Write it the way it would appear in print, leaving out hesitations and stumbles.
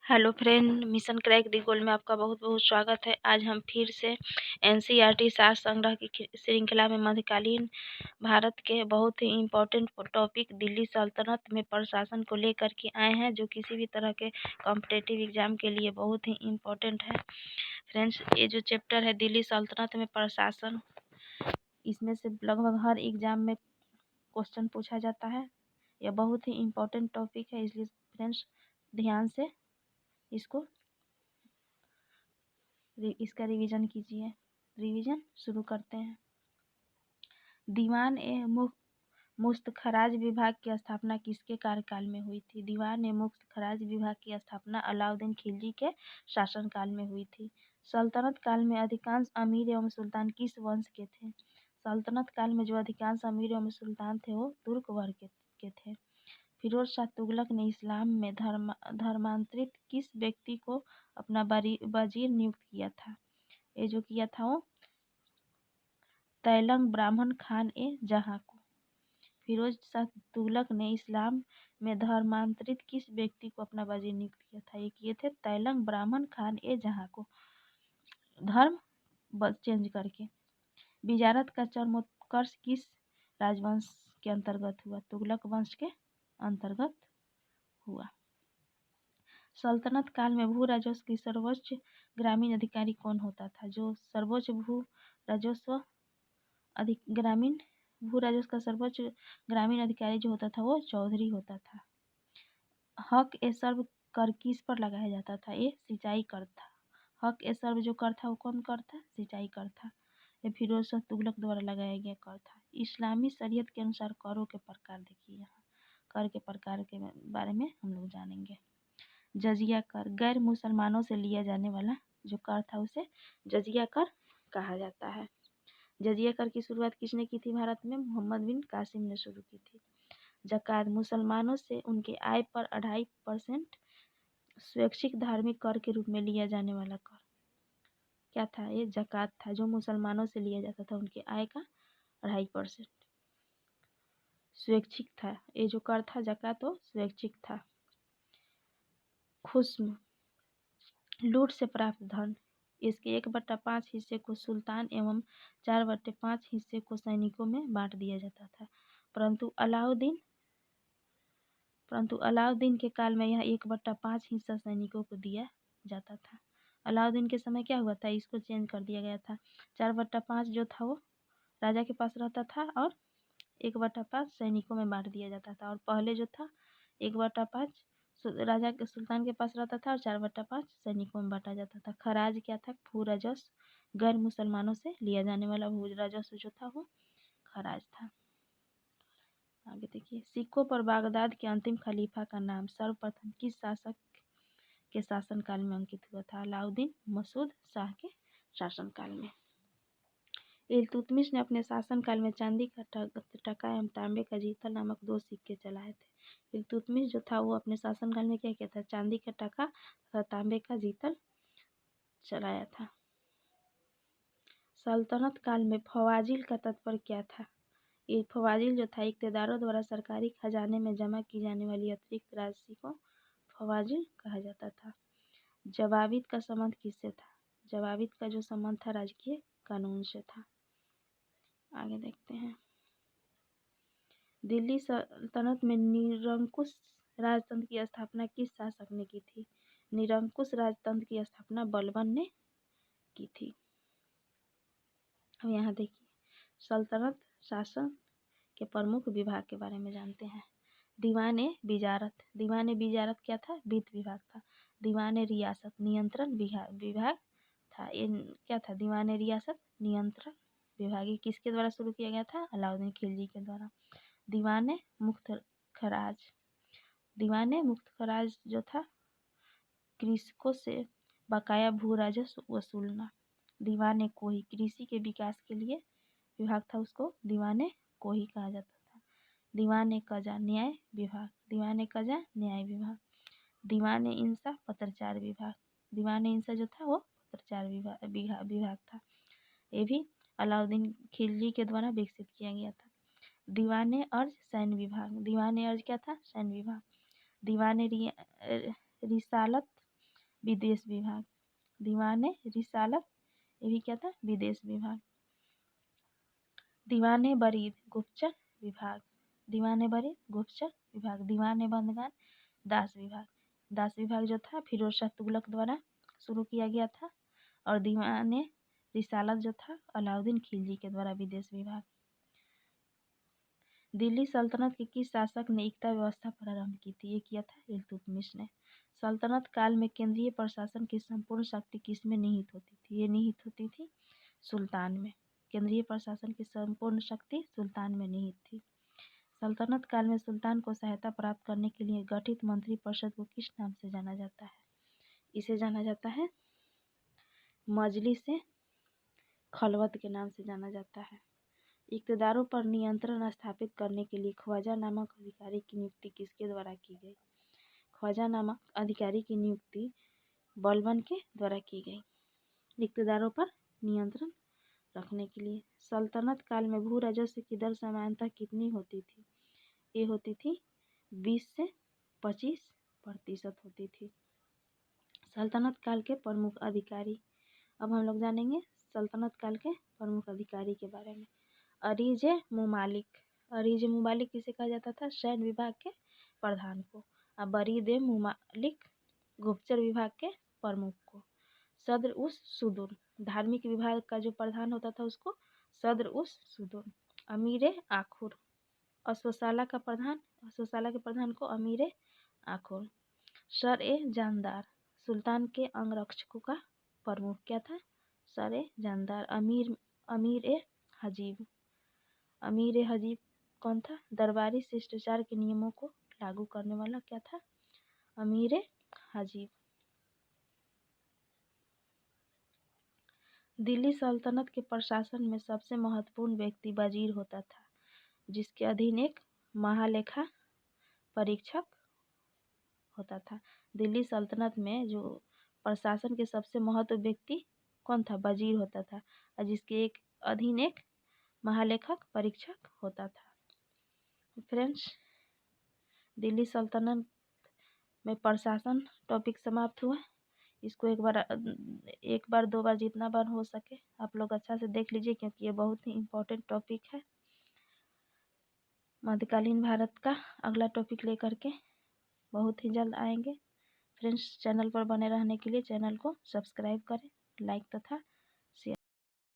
Hello friend, mission crack दी gold में आपका बहुत बहुत स्वागत है। आज हम फिर से एनसीईआरटी सार संग्रह की श्रृंखला में मध्यकालीन भारत के बहुत ही इम्पोर्टेंट टॉपिक दिल्ली सल्तनत में प्रशासन को लेकर के आए हैं, जो किसी भी तरह के कॉम्पिटिटिव एग्जाम के लिए बहुत ही इम्पोर्टेंट है। फ्रेंड्स, ये जो चैप्टर है दिल्ली सल्तनत में प्रशासन, इसमें से लगभग हर एग्जाम में क्वेश्चन पूछा जाता है। यह बहुत ही इम्पोर्टेंट टॉपिक है, इसलिए फ्रेंड्स ध्यान से इसका रिवीजन कीजिए। रिवीजन शुरू करते हैं। दीवान ए मुफ्त खराज विभाग की स्थापना किसके कार्यकाल में हुई थी? दीवान ए मुफ्त खराज विभाग की स्थापना अलाउद्दीन खिलजी के शासनकाल में हुई थी। सल्तनत काल में अधिकांश अमीर एवं सुल्तान किस वंश के थे? सल्तनत काल में जो अधिकांश अमीर एवं सुल्तान थे वो तुर्क वर्ग के थे। फिरोज शाह तुगलक ने इस्लाम में धर्मांतरित किस व्यक्ति को अपना वजीर नियुक्त किया था? ये जो किया था वो तैलंग ब्राह्मण खान ए जहाँ को। फिरोज शाह तुगलक ने इस्लाम में धर्मांतरित किस व्यक्ति को अपना वजीर नियुक्त किया था? ये किए थे तैलंग ब्राह्मण खान ए जहाँ को, धर्म चेंज करके। बिजारत का चरमोत्कर्ष किस राजवंश के अंतर्गत हुआ? तुगलक वंश के अंतर्गत हुआ। सल्तनत काल में भू राजस्व की सर्वोच्च ग्रामीण अधिकारी कौन होता था? जो सर्वोच्च भू राजस्व का सर्वोच्च ग्रामीण अधिकारी जो होता था वो चौधरी होता था। हक ए सर्व कर किस पर लगाया जाता था? ये सिंचाई कर था। हक ए सर्व जो कर था वो कौन कर था? सिंचाई कर था। ये फिरोज शाह तुगलक द्वारा लगाया गया कर था। इस्लामी शरीयत के अनुसार करों के प्रकार देखिए। यहाँ कर के प्रकार के बारे में हम लोग जानेंगे। जजिया कर, गैर मुसलमानों से लिया जाने वाला जो कर था उसे जजिया कर कहा जाता है। जजिया कर की शुरुआत किसने की थी भारत में? मोहम्मद बिन कासिम ने शुरू की थी। ज़कात, मुसलमानों से उनके आय पर 2.5% स्वैच्छिक धार्मिक कर के रूप में लिया जाने वाला कर क्या था? ये ज़कात था, जो मुसलमानों से लिया जाता था उनके आय का 2.5% स्वैच्छिक था। ये जो कर था ज़कात वो स्वैच्छिक था। खुस्म, लूट से प्राप्त धन, इसके 1/5 हिस्से को सुल्तान एवं 4/5 हिस्से को सैनिकों में बांट दिया जाता था, परंतु अलाउद्दीन के काल में यह 1/5 हिस्सा सैनिकों को दिया जाता था। अलाउद्दीन के समय क्या हुआ था? इसको चेंज कर दिया गया था। 4/5 जो था वो राजा के पास रहता था और 1/5 सैनिकों में बांट दिया जाता था। और पहले जो था 1/5 राजा के सुल्तान के पास रहता था और 4/5 सैनिकों में बांटा जाता था। खराज क्या था? भू राजस्व, गैर मुसलमानों से लिया जाने वाला भू राजस्व जो था वो खराज था। आगे देखिए। सिक्कों पर बागदाद के अंतिम खलीफा का नाम सर्वप्रथम किस शासक के शासनकाल में अंकित हुआ था? अलाउद्दीन मसूद शाह के शासनकाल में। इल्तुतमिश ने अपने शासनकाल में चांदी का टका एवं तांबे का जीतल नामक 2 सिक्के चलाए थे। इल्तुतमिश जो था वो अपने शासनकाल में क्या किया था? चांदी का टका तथा तांबे का जीतल चलाया था। सल्तनत काल में फवाजिल का तात्पर्य क्या था? ये फवाजिल जो था इक़्तिदारों द्वारा सरकारी खजाने में जमा की जाने वाली अतिरिक्त राशि को फवाजिल कहा जाता था। जवाबित का संबंध किससे था? जवाबित का जो संबंध था राजकीय कानून से था। आगे देखते हैं। दिल्ली सल्तनत में निरंकुश राजतंत्र की स्थापना किस शासक ने की थी? निरंकुश राजतंत्र की स्थापना बलबन ने की थी। अब यहाँ देखिए सल्तनत शासन के प्रमुख विभाग के बारे में जानते हैं। दीवान बिजारत, दीवान बिजारत क्या था? वित्त विभाग था। दीवान रियासत नियंत्रण विभाग था। ये क्या था? दीवान रियासत नियंत्रण विभाग। ये किसके द्वारा शुरू किया गया था? अलाउद्दीन खिलजी के द्वारा। दीवान मुफ्त खराज, दीवान मुफ्त खराज जो था कृषकों से बकाया भू राजस्व वसूलना। दीवान कोही, कृषि के विकास के लिए विभाग था, उसको दीवान कोही कहा जाता था। दीवान कजा न्याय विभाग, दीवान कजा न्याय विभाग। दीवान इंसा पत्राचार विभाग, दीवान इंसा जो था वो पत्राचार विभाग था। ये भी अलाउद्दीन खिलजी के द्वारा विकसित किया गया था। दीवान अर्ज सैन्य विभाग, दीवान अर्ज क्या था? सैन्य विभाग। दीवान रिसालत विदेश विभाग। दीवाने रिसालत, ये भी क्या था, विदेश विभाग। दीवाने बरीद गुप्तचर विभाग। दीवाने बरीद गुप्तचर विभाग। दीवाने बंदगान दास विभाग। दास विभाग जो था फिरोज शाह तुगलक द्वारा शुरू किया गया था। और दीवाने रिसालत जो था अलाउद्दीन खिलजी के द्वारा विदेश विभाग। दिल्ली सल्तनत के किस शासक ने एकता व्यवस्था प्रारंभ की थी? ये किया था इल्तुतमिश ने। सल्तनत काल में केंद्रीय प्रशासन की संपूर्ण शक्ति किसमें निहित होती थी? ये निहित होती थी सुल्तान में। केंद्रीय प्रशासन की संपूर्ण शक्ति सुल्तान में निहित थी। सल्तनत काल में सुल्तान को सहायता प्राप्त करने के लिए गठित मंत्रिपरिषद को किस नाम से जाना जाता है? इसे जाना जाता है मजलिस खलवत के नाम से जाना जाता है। इक़्तिदारों पर नियंत्रण स्थापित करने के लिए ख्वाजा नामक अधिकारी की नियुक्ति किसके द्वारा की गई? ख्वाजा नामक अधिकारी की नियुक्ति बलबन के द्वारा की गई, इक़्तिदारों पर नियंत्रण रखने के लिए। सल्तनत काल में भू राजस्व की दर सामान्यतः कितनी होती थी? ये होती थी 20 से 25% होती थी। सल्तनत काल के प्रमुख अधिकारी। अब हम लोग जानेंगे सल्तनत काल के प्रमुख अधिकारी के बारे में। अरीज मुमालिक। अरीज मुमालिक किसे कहा जाता था? सैन्य विभाग के प्रधान को। और बरीद मुमालिक गुप्तचर विभाग के प्रमुख को। सद्र उस सुदूर, धार्मिक विभाग का जो प्रधान होता था उसको सद्र उस सुदूर। अमीर आखुर, अश्वशाला का प्रधान, अश्वशाला के प्रधान को अमीर आखुर। सर ए जानदार, सुल्तान के अंगरक्षकों का प्रमुख क्या था? सर ए जानदार। अमीर ए हजीब, अमीर ए हजीब कौन था? दरबारी शिष्टाचार के नियमों को लागू करने वाला क्या था? अमीर ए हजीब। दिल्ली सल्तनत के प्रशासन में सबसे महत्वपूर्ण व्यक्ति वजीर होता था, जिसके अधीन एक महालेखा परीक्षक होता था। दिल्ली सल्तनत में जो प्रशासन के सबसे महत्वपूर्ण व्यक्ति कौन था? वजीर होता था, और जिसके एक अधीन एक महालेखक परीक्षक होता था। फ्रेंड्स, दिल्ली सल्तनत में प्रशासन टॉपिक समाप्त हुआ। इसको एक बार 2 बार जितना बार हो सके आप लोग अच्छा से देख लीजिए, क्योंकि ये बहुत ही इम्पोर्टेंट टॉपिक है। मध्यकालीन भारत का अगला टॉपिक लेकर के बहुत ही जल्द आएंगे। फ्रेंड्स, चैनल पर बने रहने के लिए चैनल को सब्सक्राइब करें, लाइक तथा